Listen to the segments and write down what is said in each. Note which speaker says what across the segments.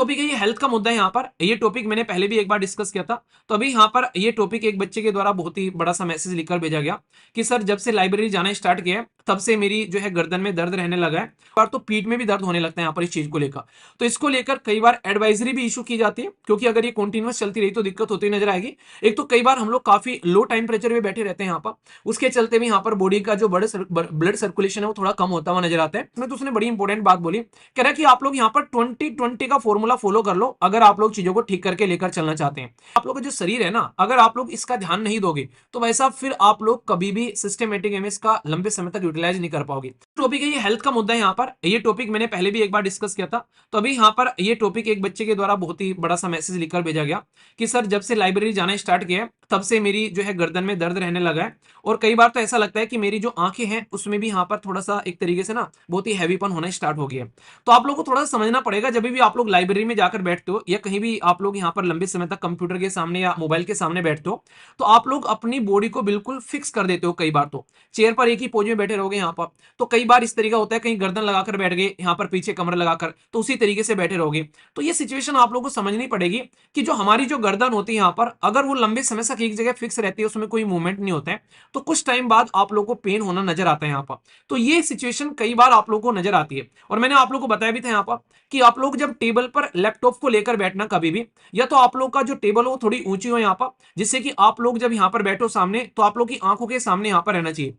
Speaker 1: Topic है, ये health का मुद्दा है। यहाँ पर ये टॉपिक मैंने पहले भी एक बार डिस्कस किया था। तो अभी यहाँ पर ये टॉपिक एक बच्चे के द्वारा बहुत ही बड़ा सा मैसेज लिखकर भेजा गया कि सर जब से लाइब्रेरी जाना स्टार्ट किया है तब से मेरी जो है गर्दन में दर्द रहने लगा है और तो पीठ में भी दर्द होने लगता है यहाँ पर इस चीज को लेकर। तो इसको लेकर कई बार एडवाइजरी भी इशू की जाती है, क्योंकि अगर ये कंटिन्यूअस चलती रही तो दिक्कत होती नजर आएगी। एक तो कई बार हम लोग काफी लो टेम्परेचर में बैठे रहते हैं यहाँ पर, उसके चलते भी यहाँ पर बॉडी का जो ब्लड सर्कुलेशन है वो थोड़ा कम होता हुआ नजर आता है। उसमें तो उसने बड़ी इंपॉर्टेंट बात बोली, कह रहा है कि आप लोग यहाँ पर 20-20 का फॉर्मूला फॉलो कर लो अगर आप लोग चीजों को ठीक करके लेकर चलना चाहते हैं। आप लोग का जो शरीर है ना, अगर आप लोग इसका ध्यान नहीं दोगे तो वैसा फिर आप लोग कभी भी सिस्टमेटिक एमएस का लंबे समय तक यूटिलाइज नहीं कर पाओगे। टॉपिक है, ये हेल्थ का मुद्दा है। यहाँ पर ये टॉपिक मैंने पहले भी एक बार डिस्कस किया था। तो अभी यहाँ पर ये टॉपिक एक बच्चे के द्वारा बहुत ही बड़ा सा मैसेज लिखकर भेजा गया कि सर जब से लाइब्रेरी जाना स्टार्ट किया है तब से मेरी जो है गर्दन में दर्द रहने लगा है और कई बार तो ऐसा लगता है कि मेरी जो आंखें हैं उसमें भी यहाँ पर थोड़ा सा एक तरीके से ना बहुत ही हैवीपन होना स्टार्ट हो गया है। तो आप लोगों को थोड़ा सा समझना पड़ेगा, जब भी आप लोग लाइब्रेरी में जाकर बैठते हो या कहीं भी आप लोग यहाँ पर लंबे समय तक कंप्यूटर के सामने या मोबाइल के सामने बैठते हो, तो आप लोग अपनी बॉडी को बिल्कुल फिक्स कर देते हो। कई बार तो चेयर पर एक ही पोज में बैठे रहोगे यहाँ पर, तो कई बार इस तरीका होता है कहीं गर्दन लगाकर बैठ गए, यहाँ पर पीछे कमर लगाकर, तो उसी तरीके से बैठे रहोगे। तो ये सिचुएशन आप लोगों को समझनी पड़ेगी कि जो हमारी जो गर्दन होती है यहाँ पर, अगर वो लंबे समय तक एक जगह फिक्स रहती है, उसमें कोई मूवमेंट नहीं होता है, तो कुछ टाइम बाद आप लोगों को पेन होना नजर आता है यहाँ पर। तो ये सिचुएशन कई बार आप लोगों को नजर आती है और मैंने आप लोगों को बताया भी था यहाँ पर कि आप लोग जब टेबल पर लैपटॉप को लेकर बैठना कभी भी, या तो आप लोग का जो टेबल हो वो थोड़ी ऊंची हो यहाँ पर, जिससे कि आप लोग जब यहाँ पर बैठो सामने तो आप लोग की आंखों के सामने यहाँ पर रहना चाहिए।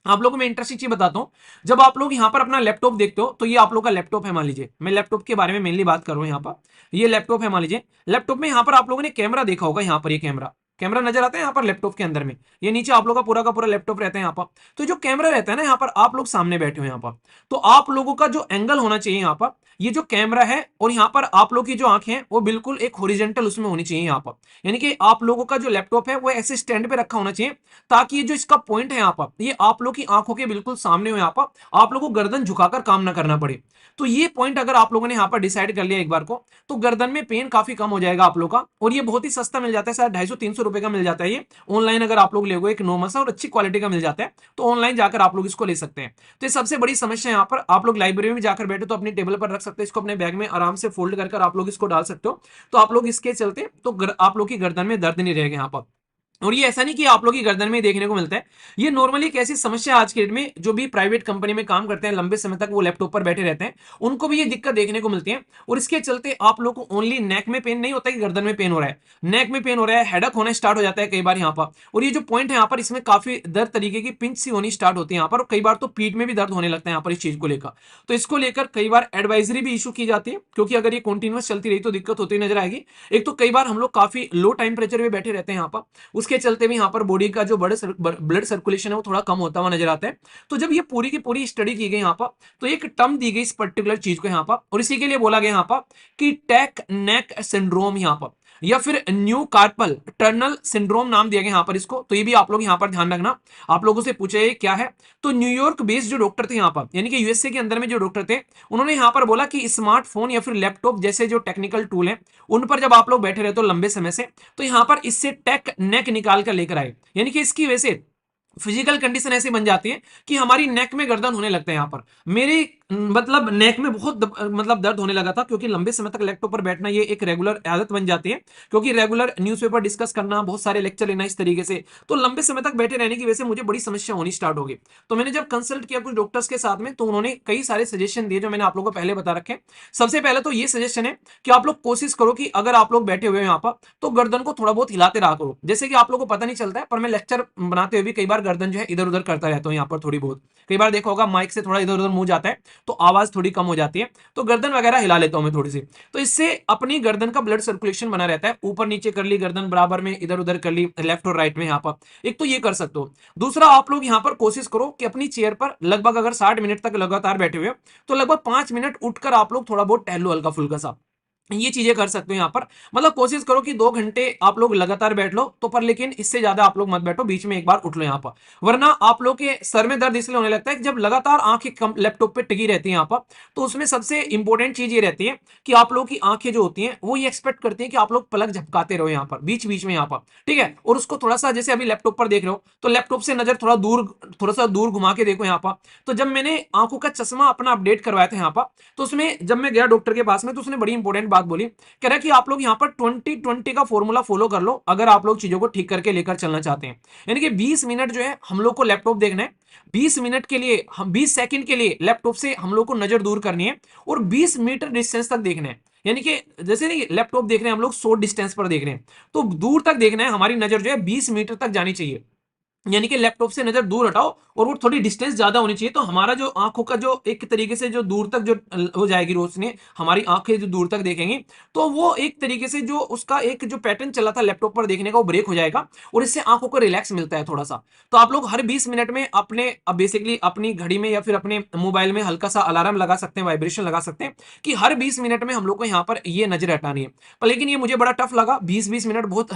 Speaker 1: आप लोगों को मैं इंटरेस्टिंग चीज बताता हूं, जब आप लोग यहाँ पर अपना लैपटॉप देखते हो तो ये आप लोग का लैपटॉप है, मान लीजिए मैं लैपटॉप के बारे में मेनली बात कर रहा हूं। यहाँ पर ये लैपटॉप है, मान लीजिए लैपटॉप में यहाँ पर आप लोगों ने कैमरा देखा होगा, यहाँ पर ये कैमरा कैमरा नजर आता है यहाँ पर लैपटॉप के अंदर में, ये नीचे आप लोग का पूरा लैपटॉप रहता है यहाँ पर। तो जो कैमरा रहता है ना, यहाँ पर आप लोग सामने बैठे हो यहाँ पर, तो आप लोगों का जो एंगल होना चाहिए यहाँ पर, ये जो कैमरा है और यहाँ पर आप लोग की जो आंखें हैं वो बिल्कुल एक हॉरिजॉन्टल उसमें होनी चाहिए यहाँ पर। यानी कि आप लोगों का जो लैपटॉप है वो ऐसे स्टैंड पे रखा होना चाहिए, ताकि ये जो इसका पॉइंट है यहाँ पर, ये आप लोग की आंखों के बिल्कुल सामने हो, यहाँ पर आप लोगों को गर्दन झुकाकर काम ना करना पड़े। तो ये पॉइंट अगर आप लोगों ने यहाँ पर डिसाइड कर लिया एक बार को, तो गर्दन में पेन काफी कम हो जाएगा आप लोग का। और ये बहुत ही सस्ता मिल जाता है, शायद 250-300 रुपए का मिल जाता है ये ऑनलाइन। अगर आप लोग लेगो एक नॉर्मल सा और अच्छी क्वालिटी का मिल जाता है, तो ऑनलाइन जाकर आप लोग इसको ले सकते हैं। तो ये सबसे बड़ी समस्या यहाँ पर, आप लोग लाइब्रेरी में जाकर बैठे तो अपनी टेबल पर रख सकते हैं, इसको अपने बैग में आराम से फोल्ड कर आप लोग इसको डाल सकते हो। तो आप लोग इसके चलते तो आप लोग की गर्दन में दर्द नहीं रहेगा यहाँ पर। और ये ऐसा नहीं कि आप लोग की गर्दन में देखने को मिलता है, ये नॉर्मली एक ऐसी समस्या आज के डेट में जो भी प्राइवेट कंपनी में काम करते हैं, लंबे समय तक वो लैपटॉप पर बैठे रहते हैं, उनको भी ये दिक्कत देखने को मिलती है। और इसके चलते आप लोग को ओनली नेक में पेन नहीं होता कि गर्दन में पेन हो रहा है, नेक में पेन हो रहा है, हेडक होना स्टार्ट हो जाता है कई बार यहाँ पर। और ये जो पॉइंट है यहाँ पर, इसमें काफी दर्द तरीके की पिंच सी होनी स्टार्ट होती है यहाँ पर, और कई बार तो पीठ में भी दर्द होने लगता है यहाँ पर इस चीज को लेकर। तो इसको लेकर कई बार एडवाइजरी भी इशू की जाती है, क्योंकि अगर ये कंटिन्यूअस चलती रही तो दिक्कत होती नजर आएगी। एक तो कई बार हम लोग काफी लो टेम्परेचर में बैठे रहते हैं यहाँ पर, उसके चलते भी यहाँ पर बॉडी का जो ब्लड सर्कुलेशन है वो थोड़ा कम होता हुआ नजर आता है। तो जब ये पूरी की पूरी स्टडी की गई यहाँ पर, तो एक टर्म दी गई इस पर्टिकुलर चीज को यहाँ पर, और इसी के लिए बोला गया यहाँ पर कि टेक नेक सिंड्रोम यहाँ पर, या फिर न्यू कार्पल टर्नल सिंड्रोम नाम दिया गया यहाँ पर इसको। तो ये भी आप लोग यहाँ पर ध्यान रखना, आप लोगों से पूछे क्या है। तो न्यूयॉर्क बेस्ड जो डॉक्टर थे यहाँ पर, यानी कि यूएसए के अंदर में जो डॉक्टर थे, उन्होंने यहाँ पर बोला कि स्मार्टफोन या फिर लैपटॉप जैसे जो टेक्निकल टूल है उन पर जब आप लोग बैठे रहते हो लंबे समय से, तो यहाँ पर इससे टेक नेक निकाल कर लेकर आए। यानी कि इसकी वजह से फिजिकल कंडीशन ऐसी बन जाती है कि हमारी नेक में गर्दन होने लगता है। यहाँ पर मेरी मतलब नेक में बहुत मतलब दर्द होने लगा था, क्योंकि लंबे समय तक लैपटॉप पर बैठना ये एक रेगुलर आदत बन जाती है, क्योंकि रेगुलर न्यूज़पेपर डिस्कस करना, बहुत सारे लेक्चर लेना इस तरीके से, तो लंबे समय तक बैठे रहने की वजह से मुझे बड़ी समस्या होनी स्टार्ट हो गई। तो मैंने जब कंसल्ट किया कुछ डॉक्टर्स के साथ में, तो उन्होंने कई सारे सजेशन दिए जो मैंने आप लोगों को पहले बता रखे। सबसे पहले तो ये सजेशन है कि आप लोग कोशिश करो कि अगर आप लोग बैठे हुए हैं यहाँ पर, तो गर्दन को थोड़ा बहुत हिलाते रहा करो। जैसे कि आप लोग को पता नहीं चलता है, पर मैं लेक्चर बनाते हुए भी कई बार गर्दन जो है इधर उधर करता रहता हूँ यहाँ पर थोड़ी बहुत। कई बार देखा होगा माइक से थोड़ा इधर उधर मुंह जाता है तो आवाज थोड़ी कम हो जाती है, तो गर्दन वगैरह हिला लेता हूं मैं थोड़ी सी। तो इससे अपनी गर्दन का ब्लड सर्कुलेशन बना रहता है, ऊपर नीचे कर ली गर्दन बराबर में, इधर उधर कर ली लेफ्ट और राइट में यहाँ पर। एक तो ये कर सकते हो। दूसरा, आप लोग यहाँ पर कोशिश करो कि अपनी चेयर पर लगभग अगर 60 मिनट तक लगातार बैठे हुए तो लगभग 5 मिनट उठकर आप लोग थोड़ा बहुत टहलो हल्का फुल्का सा, ये चीजें कर सकते हो यहाँ पर। मतलब कोशिश करो कि 2 घंटे आप लोग लगातार बैठ लो, तो पर लेकिन इससे ज्यादा आप लोग मत बैठो, बीच में एक बार उठ लो यहाँ पर। वरना आप लोग के सर में दर्द इसलिए होने लगता है कि जब लगातार आंखें लैपटॉप पे टिकी रहती है यहाँ पर, तो उसमें सबसे इंपॉर्टेंट चीज ये रहती है कि आप लोग की आंखें जो होती हैं वो ये एक्सपेक्ट करती हैं कि आप लोग पलक झपकाते रहो यहाँ पर बीच बीच में यहाँ पर, ठीक है। और उसको थोड़ा सा, जैसे अभी लैपटॉप पर देख रहे हो, तो लैपटॉप से नजर थोड़ा सा दूर घुमा के देखो यहाँ पर। तो जब मैंने आंखों का चश्मा अपना अपडेट करवाया था यहाँ पर, तो उसमें जब मैं गया डॉक्टर के पास में, तो उसने बड़ी इंपॉर्टेंट बात बोली, कह रहा है कि आप लोग यहाँ पर 20-20 का फॉर्मूला फॉलो कर लो अगर आप लोग चीजों को ठीक करके लेकर चलना चाहते हैं। यानी कि 20 मिनट जो है हम लोग को लैपटॉप देखना है, 20 मिनट के लिए, हम 20 सेकंड के लिए लैपटॉप से हम लोग को नजर दूर करनी है और 20 मीटर डिस्टेंस तक देखना है। यानी कि जैसे नहीं लैपटॉप देख रहे हैं हम लोग, शॉर्ट डिस्टेंस पर देख रहे हैं, तो दूर तक देखना है, हमारी नजर जो है 20 मीटर तक जानी चाहिए। यानी कि लैपटॉप से नजर दूर हटाओ और वो थोड़ी डिस्टेंस ज्यादा होनी चाहिए, तो हमारा जो आंखों का जो एक तरीके से जो दूर तक जो हो जाएगी रोशनी, हमारी आंखें जो दूर तक देखेंगी, तो वो एक तरीके से जो उसका एक जो पैटर्न चला था लैपटॉप पर देखने का वो ब्रेक हो जाएगा और इससे आंखों को रिलैक्स मिलता है थोड़ा सा। तो आप लोग हर 20 मिनट में अपने बेसिकली अपनी घड़ी में या फिर अपने मोबाइल में हल्का सा अलार्म लगा सकते हैं, वाइब्रेशन लगा सकते हैं कि हर 20 मिनट में हम लोग को यहाँ पर ये नजर हटानी है। पर लेकिन ये मुझे बड़ा टफ लगा, 20-20 मिनट बहुत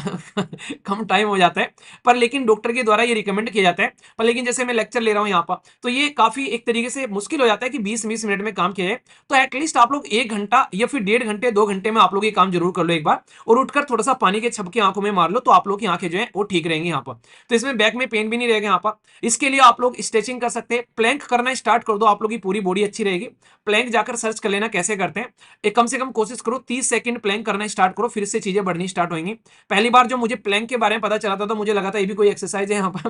Speaker 1: कम टाइम हो जाता है, पर लेकिन डॉक्टर के द्वारा ये रिकमेंड किया जाता है। पर लेकिन जैसे मैं लेक्चर ले रहा हूं यहाँ पर, तो ये काफी एक तरीके से मुश्किल हो जाता है कि 20-20 मिनट में काम किया जाए। तो एटलीस्ट आप लोग 1 घंटा या फिर 1.5 घंटे 2 घंटे में आप लोग ये काम जरूर कर लो एक बार, और उठकर थोड़ा सा पानी के छपके आंखों में मार लो, तो आप लोग की आंखें जो है वो ठीक रहेंगी यहाँ पर। तो इसमें बैक में पेन भी नहीं रहेगा यहाँ पर। इसके लिए आप लोग स्ट्रेचिंग कर सकते हैं, प्लैंक करना स्टार्ट कर दो, आप लोग की पूरी बॉडी अच्छी रहेगी। प्लैंक जाकर सर्च कर लेना कैसे करते हैं, एक कम से कम कोशिश करो 30 सेकंड प्लैंक करना स्टार्ट करो, फिर से चीजें बढ़नी स्टार्ट होंगी। पहली बार जो मुझे प्लैंक के बारे में पता चला था तो मुझे लगा था ये भी कोई एक्सरसाइज है यहाँ पर।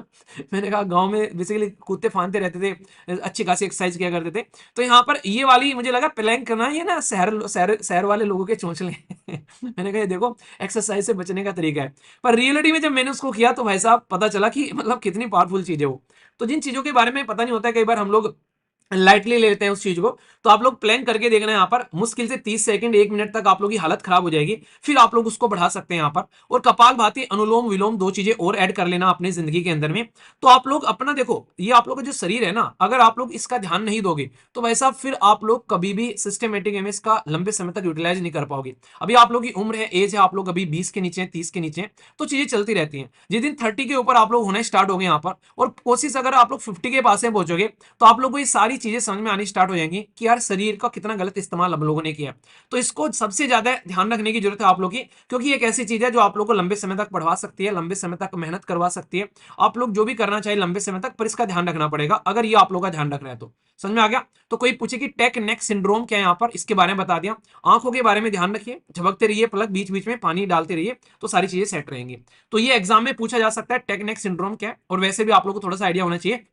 Speaker 1: मैंने कहा गांव में बेसिकली कूदते फांदते रहते थे, अच्छी खासी एक्सरसाइज किया करते थे, तो यहाँ पर ये वाली मुझे लगा प्लैंक करना है, ये ना शहर शहर शहर वाले लोगों के चोंचले। मैंने कहा ये देखो एक्सरसाइज से बचने का तरीका है। पर रियलिटी में जब मैंने उसको किया तो भाई साहब पता चला कि मतलब कितनी पावरफुल चीज है वो। तो जिन चीजों के बारे में पता नहीं होता है, कई बार हम लोग लाइटली ले लेते हैं उस चीज को, तो आप लोग प्लान करके देखना है यहाँ पर, मुश्किल से 30 सेकंड 1 मिनट तक आप लोग की हालत खराब हो जाएगी, फिर आप लोग उसको बढ़ा सकते हैं यहाँ पर। और कपाल भाती, अनुलोम विलोम, दो चीजें और ऐड कर लेना अपनी जिंदगी के अंदर में। तो आप लोग अपना देखो, ये आप लोग का जो शरीर है ना, अगर आप लोग इसका ध्यान नहीं दोगे तो वैसा फिर आप लोग कभी भी सिस्टमेटिक में इसका लंबे समय तक यूटिलाइज नहीं कर पाओगे। अभी आप लोग की उम्र है, एज है, आप लोग अभी 20 के नीचे 30 के नीचे, तो चीजें चलती रहती हैं। जिस दिन 30 के ऊपर आप लोग होने स्टार्ट हो गए यहाँ पर, और कोशिश अगर आप लोग 50 के पास में पहुंचोगे, तो आप लोग को ये सारी चीजें समझ में आनी स्टार्ट हो जाएंगी कि यार शरीर का कितना गलत इस्तेमाल हम लोगों ने किया। तो इसको सबसे ज्यादा ध्यान रखने की जरूरत है आप लोग की, क्योंकि एक ऐसी चीज है जो आप लोग को लंबे समय तक बढ़वा सकती है, लंबे समय तक मेहनत करवा सकती है। आप लोग जो भी करना चाहिए लंबे समय तक, पर इसका ध्यान रखना पड़ेगा अगर ये आप लोग का ध्यान रख रहे हैं तो। समझ में आ गया? तो कोई पूछे कि टेक नेक सिंड्रोम क्या है, यहाँ पर इसके बारे में बता दिया। आंखों के बारे में ध्यान रखिए, झपकते रहिए पलक, बीच बीच में पानी डालते रहिए, तो सारी चीजें सेट रहेंगी। तो ये एग्जाम में पूछा जा सकता है टेक नेक सिंड्रोम क्या है, और वैसे भी आप लोग को थोड़ा सा आइडिया होना चाहिए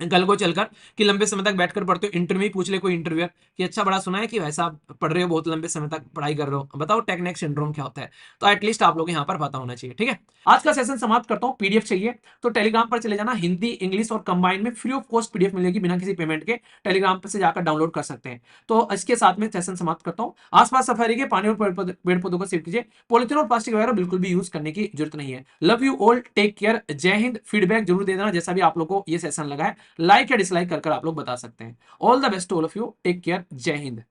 Speaker 1: कल को चलकर कि लंबे समय तक बैठकर पढ़ते हो, इंटरव्यू पूछ ले कोई इंटरव्यूअर कि अच्छा बड़ा सुना है कि वैसा आप पढ़ रहे हो, बहुत लंबे समय तक पढ़ाई कर रहे हो, बताओ टेक्निक सिंड्रोम क्या होता है। तो एटलीस्ट आप लोग यहाँ पर पता होना चाहिए। ठीक है, आज का सेशन समाप्त करता हूँ। पीडीएफ चाहिए तो टेलीग्राम पर चले जाना, हिंदी इंग्लिश और कंबाइन में फ्री ऑफ कॉस्ट पीडीएफ मिलेगी बिना किसी पेमेंट के, टेलीग्राम पर से जाकर डाउनलोड कर सकते हैं। तो इसके साथ में सेशन समाप्त करता हूँ। आसपास सफाई के पानी और पेड़ पौधों को सेव कीजिए, पॉलिथीन और प्लास्टिक वगैरह बिल्कुल भी यूज करने की जरूरत नहीं है। Love you all, take care, जय हिंद। फीडबैक जरूर दे देना जैसा भी आप लोग को ये सेशन लगा है, लाइक या डिसलाइक कर आप लोग बता सकते हैं। All the best to all of you, take care, जय हिंद।